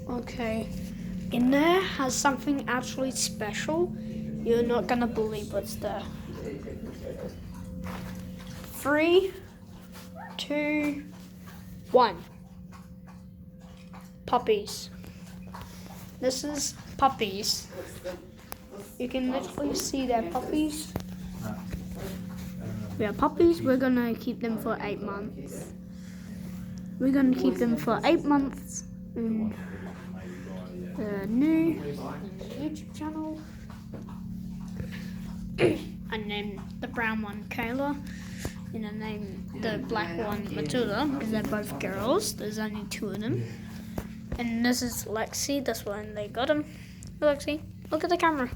Okay, in there has something actually special. You're not gonna believe what's there. 3, 2, 1. Puppies. This is puppies. You can literally see they're puppies. We are puppies. We're gonna keep them for 8 months. We're gonna keep them for 8 months. And they're new on the YouTube channel. I named the brown one Kayla, and I named the black one Matilda because they're both girls. There's only 2 of them. And this is Lexi. That's when they got him. Lexi, look at the camera.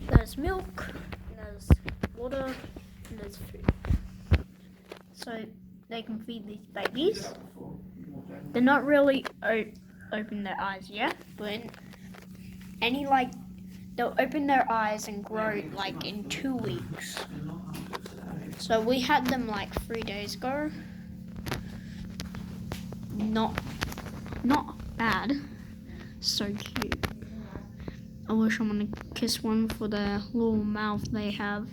There's milk, there's water, and there's food. So they can feed these babies. They're not really open their eyes yet, but they'll open their eyes and grow like in 2 weeks. So we had them like 3 days ago. Not bad. So cute. I wish I'm gonna kiss one for the little mouth they have.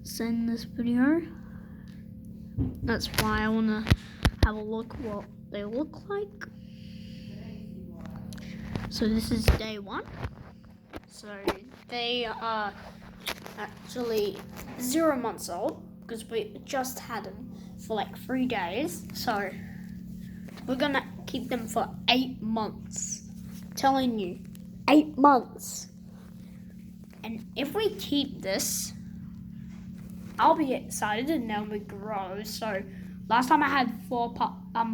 Send this video. That's why I wanna have a look what they look like. So this is day 1. So they are actually 0 months old because we just had them for like 3 days. So we're gonna keep them for 8 months. I'm telling you, 8 months. And if we keep this, I'll be excited and then we grow. So last time I had 4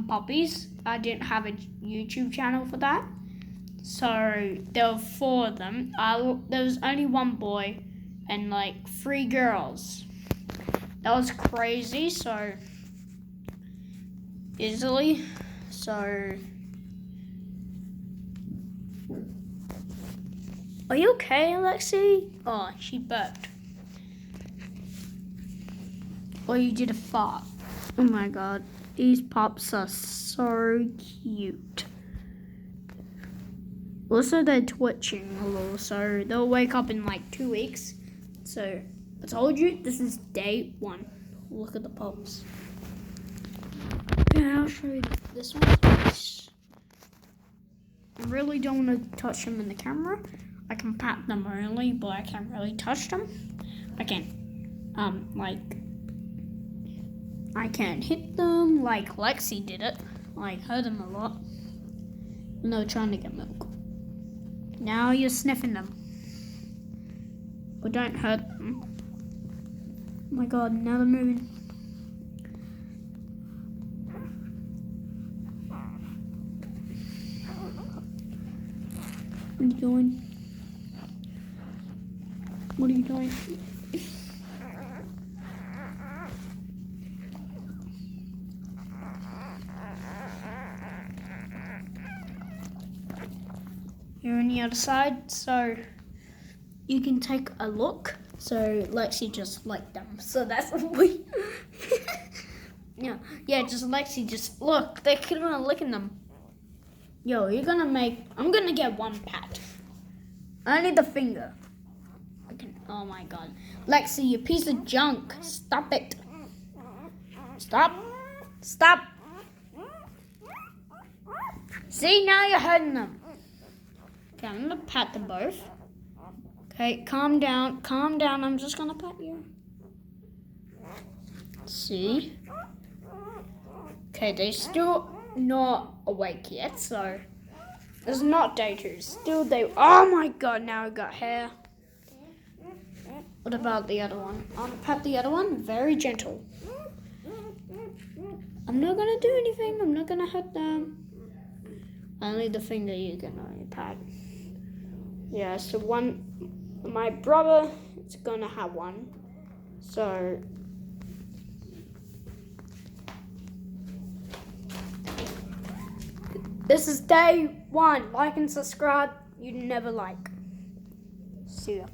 puppies. I didn't have a YouTube channel for that. So there were 4 of them. There was only 1 boy and like 3 girls. That was crazy. So easily. So are you okay, Alexi? Oh, she burped. Or you did a fart. Oh my god, these pups are so cute. Also, they're twitching a little, so they'll wake up in like 2 weeks. So I told you, this is day 1. Look at the pups. Okay, I'll show you this one. I really don't want to touch them in the camera. I can pat them only, but I can't really touch them. I can't, I can't hit them like Lexi did it. Like, hurt them a lot when they were trying to get milk. Now you're sniffing them. But don't hurt them. Oh my god, now they're moving. What are you doing? What are you doing? You're on the other side, so you can take a look. So Lexi just liked them. So that's what we yeah, just Lexi just look. They keep on licking them. Yo, I'm gonna get 1 pat. Only the finger. Oh my god. Lexi, you piece of junk. Stop it. Stop. Stop. See, now you're hurting them. Okay, I'm gonna pat them both. Okay, calm down. Calm down. I'm just gonna pat you. See? Okay, they're still not awake yet, so it's not day 2. Still day. Oh my god, now I got hair. What about the other one? I'm gonna pat the other one. Very gentle. I'm not gonna do anything. I'm not gonna hurt them. Only the finger you can only pat. Yeah, so my brother is gonna have 1. So this is day 1. Like and subscribe. You never like. See ya.